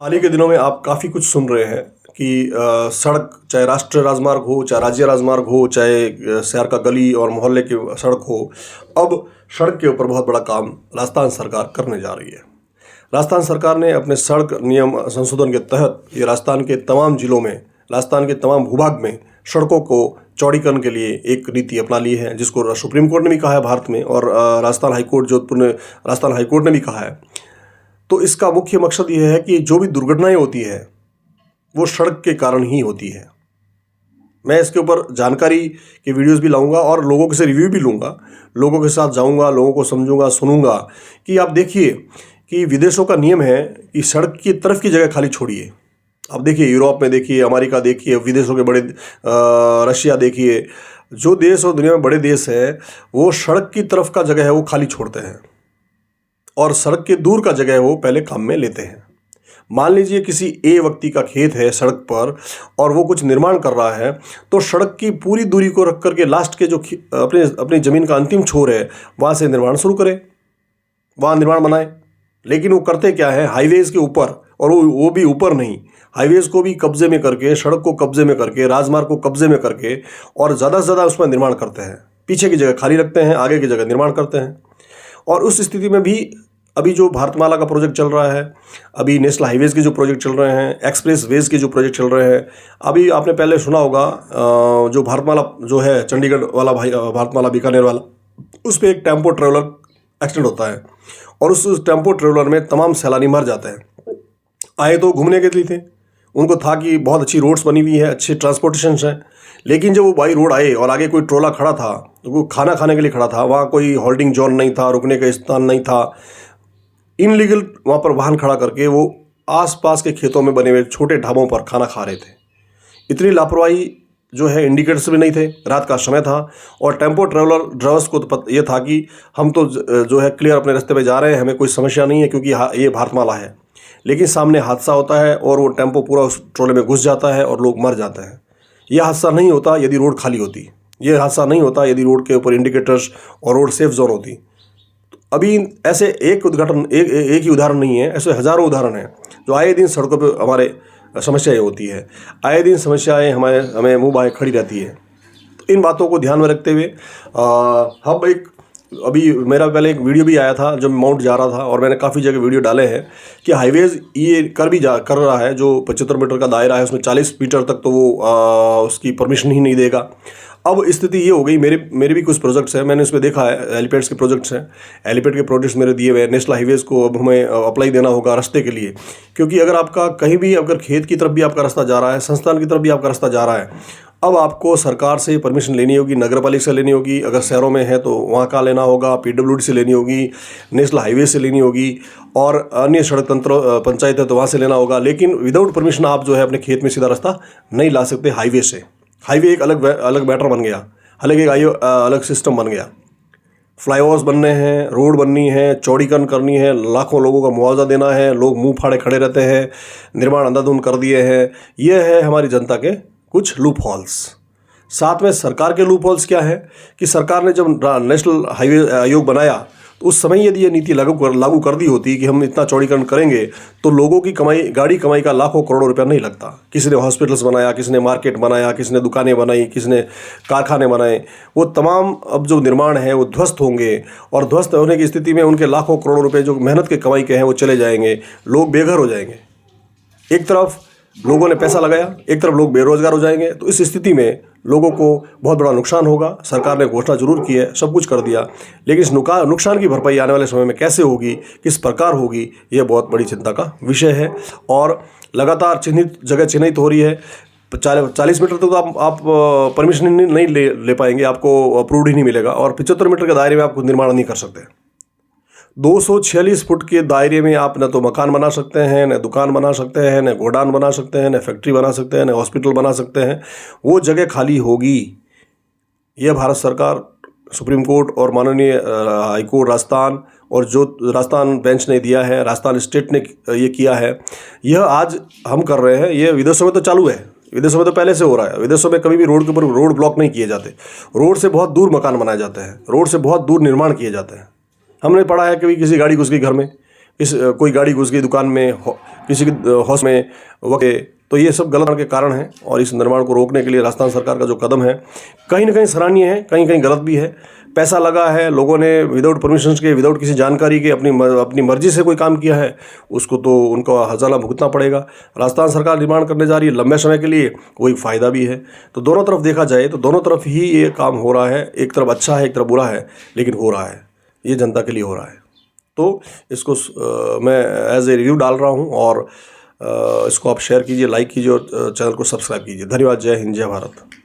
हाल ही के दिनों में आप काफ़ी कुछ सुन रहे हैं कि सड़क, चाहे राष्ट्रीय राजमार्ग हो, चाहे राज्य राजमार्ग हो, चाहे शहर का गली और मोहल्ले की सड़क हो, अब सड़क के ऊपर बहुत बड़ा काम राजस्थान सरकार करने जा रही है। राजस्थान सरकार ने अपने सड़क नियम संशोधन के तहत ये राजस्थान के तमाम जिलों में, राजस्थान के तमाम भूभाग में सड़कों को चौड़ीकरण के लिए एक नीति अपना ली है, जिसको सुप्रीम कोर्ट ने भी कहा है भारत में, और राजस्थान हाईकोर्ट, जोधपुर ने, राजस्थान हाईकोर्ट ने भी कहा है। तो इसका मुख्य मकसद ये है कि जो भी दुर्घटनाएं होती है वो सड़क के कारण ही होती है। मैं इसके ऊपर जानकारी के वीडियोस भी लाऊंगा और लोगों से रिव्यू भी लूँगा, लोगों के साथ जाऊंगा, लोगों को समझूंगा, सुनूंगा कि आप देखिए कि विदेशों का नियम है कि सड़क की तरफ की जगह खाली छोड़िए। अब देखिए यूरोप में देखिए, अमेरिका देखिए, विदेशों के बड़े रशिया देखिए, जो देश और दुनिया में बड़े देश है वो सड़क की तरफ का जगह है वो खाली छोड़ते हैं और सड़क के दूर का जगह वो पहले काम में लेते हैं। मान लीजिए किसी ए व्यक्ति का खेत है सड़क पर और वो कुछ निर्माण कर रहा है, तो सड़क की पूरी दूरी को रख करके लास्ट के जो अपनी ज़मीन का अंतिम छोर है वहाँ से निर्माण शुरू करे, वहाँ निर्माण बनाए। लेकिन वो करते क्या है, हाईवेज़ के ऊपर, और वो भी ऊपर नहीं, हाईवेज़ को भी कब्जे में करके, सड़क को कब्जे में करके, राजमार्ग को कब्जे में करके और ज़्यादा से ज़्यादा उसमें निर्माण करते हैं। पीछे की जगह खाली रखते हैं, आगे की जगह निर्माण करते हैं। और उस स्थिति में भी अभी जो भारतमाला का प्रोजेक्ट चल रहा है, अभी नेशनल हाईवेज़ के जो प्रोजेक्ट चल रहे हैं, एक्सप्रेस वेज के जो प्रोजेक्ट चल रहे हैं, अभी आपने पहले सुना होगा जो भारतमाला जो है चंडीगढ़ वाला, भारतमाला बीकानेर वाला, उस पर एक टेम्पो ट्रेवलर एक्सीडेंट होता है और उस टेम्पो ट्रेवलर में तमाम सैलानी मर जाते हैं। आए तो घूमने के लिए थे, उनको था कि बहुत अच्छी रोड्स बनी हुई है, अच्छे ट्रांसपोर्टेशन हैं, लेकिन जब वो बाई रोड आए और आगे कोई ट्रोला खड़ा था, वो खाना खाने के लिए खड़ा था, वहाँ कोई होल्डिंग जोन नहीं था, रुकने का स्थान नहीं था, इनलीगल वहाँ पर वाहन खड़ा करके वो आसपास के खेतों में बने हुए छोटे ढाबों पर खाना खा रहे थे। इतनी लापरवाही जो है, इंडिकेटर्स भी नहीं थे, रात का समय था और टेम्पो ड्राइवर्स को तो ये था कि हम तो जो है क्लियर अपने रास्ते पे जा रहे हैं, हमें कोई समस्या नहीं है क्योंकि ये भारतमाला है। लेकिन सामने हादसा होता है और वो टेम्पो पूरा उस ट्रोले में घुस जाता है और लोग मर जाते हैं। यह हादसा नहीं होता यदि रोड खाली होती, यह हादसा नहीं होता यदि रोड के ऊपर इंडिकेटर्स और रोड सेफ जोन होती। अभी ऐसे एक ही उदाहरण नहीं है, ऐसे हज़ारों उदाहरण हैं जो आए दिन सड़कों पे हमारे समस्याएं होती है, आए दिन समस्याएं हमें मुँह बाएं खड़ी रहती है। तो इन बातों को ध्यान में रखते हुए हम अभी मेरा पहले एक वीडियो भी आया था जब माउंट जा रहा था, और मैंने काफ़ी जगह वीडियो डाले हैं कि हाईवेज़ ये कर रहा है, जो 75 मीटर का दायरा है उसमें 40 मीटर तक तो वो उसकी परमिशन ही नहीं देगा। अब स्थिति ये हो गई, मेरे भी कुछ प्रोजेक्ट्स हैं, मैंने उसमें देखा है, हेलीपैड्स के प्रोजेक्ट्स हैं, हेलीपैड के प्रोजेक्ट्स मेरे दिए हुए हैं। नेशनल हाईवेज़ को अब हमें अप्लाई देना होगा रास्ते के लिए, क्योंकि अगर आपका कहीं भी, अगर खेत की तरफ भी आपका रास्ता जा रहा है, संस्थान की तरफ भी आपका रास्ता जा रहा है, अब आपको सरकार से परमिशन लेनी होगी, नगर पालिका से लेनी होगी, अगर शहरों में है तो वहाँ का लेना होगा, PWD से लेनी होगी, नेशनल हाईवे से लेनी होगी, और अन्य सड़क तंत्र पंचायत है तो वहाँ से लेना होगा। लेकिन विदाउट परमिशन आप जो है अपने खेत में सीधा रास्ता नहीं ला सकते हाईवे से। हाईवे एक अलग मैटर बन गया, अलग सिस्टम बन गया। फ्लाईओवर्स बनने हैं, रोड बननी है, चौड़ीकरण करनी है, लाखों लोगों का मुआवजा देना है, लोग मुंह फाड़े खड़े रहते हैं, निर्माण अंधाधुंध कर दिए हैं। यह है हमारी जनता के कुछ लूप हॉल्स। साथ में सरकार के लूप हॉल्स क्या है कि सरकार ने जब नेशनल हाईवे आयोग बनाया तो उस समय यदि ये नीति लागू कर दी होती कि हम इतना चौड़ीकरण करेंगे तो लोगों की गाड़ी कमाई का लाखों करोड़ों रुपया नहीं लगता। किसी ने हॉस्पिटल्स बनाया, किसी ने मार्केट बनाया, किसी ने दुकानें बनाई, किसी ने कारखाने बनाए, वो तमाम अब जो निर्माण है वो ध्वस्त होंगे, और ध्वस्त होने की स्थिति में उनके लाखों करोड़ों रुपये जो मेहनत के कमाई के हैं वो चले जाएंगे, लोग बेघर हो जाएंगे। एक तरफ लोगों ने पैसा लगाया, एक तरफ लोग बेरोजगार हो जाएंगे। तो इस स्थिति में लोगों को बहुत बड़ा नुकसान होगा। सरकार ने घोषणा जरूर की है, सब कुछ कर दिया, लेकिन इस नुकसान की भरपाई आने वाले समय में कैसे होगी, किस प्रकार होगी, यह बहुत बड़ी चिंता का विषय है। और लगातार जगह चिन्हित हो रही है। 40 मीटर तक तो आप परमिशन नहीं ले पाएंगे, आपको अप्रूव्ड ही नहीं मिलेगा, और 75 मीटर के दायरे में आप निर्माण नहीं कर सकते। 246 फुट के दायरे में आप न तो मकान बना सकते हैं, न दुकान बना सकते हैं, न गोडाउन बना सकते हैं, न फैक्ट्री बना सकते हैं, न हॉस्पिटल बना सकते हैं। वो जगह खाली होगी। यह भारत सरकार, सुप्रीम कोर्ट और माननीय हाईकोर्ट राजस्थान, और जो राजस्थान बेंच ने दिया है, राजस्थान स्टेट ने ये किया है, यह आज हम कर रहे हैं। ये विदेशों में तो चालू है, विदेशों में तो पहले से हो रहा है। विदेशों में कभी भी रोड के ऊपर रोड ब्लॉक नहीं किए जाते, रोड से बहुत दूर मकान बनाए जाते हैं, रोड से बहुत दूर निर्माण किए जाते हैं। हमने पढ़ा है कभी किसी गाड़ी घुस गई घर में, कोई गाड़ी घुस गई दुकान में, किसी के हाउस में वके, तो ये सब गलत के कारण हैं। और इस निर्माण को रोकने के लिए राजस्थान सरकार का जो कदम है कहीं ना कहीं सराहनीय है, कहीं कहीं गलत भी है। पैसा लगा है, लोगों ने विदाउट परमिशन के, विदाउट किसी जानकारी के अपनी मर्जी से कोई काम किया है, उसको तो उनको हर्जाना भुगतना पड़ेगा। राजस्थान सरकार निर्माण करने जा रही है लंबे समय के लिए, वो एक फ़ायदा भी है। तो दोनों तरफ देखा जाए तो दोनों तरफ ही ये काम हो रहा है, एक तरफ अच्छा है, एक तरफ बुरा है, लेकिन हो रहा है, ये जनता के लिए हो रहा है। तो इसको मैं एज ए रिव्यू डाल रहा हूँ, और इसको आप शेयर कीजिए, लाइक कीजिए और चैनल को सब्सक्राइब कीजिए। धन्यवाद। जय हिंद, जय भारत।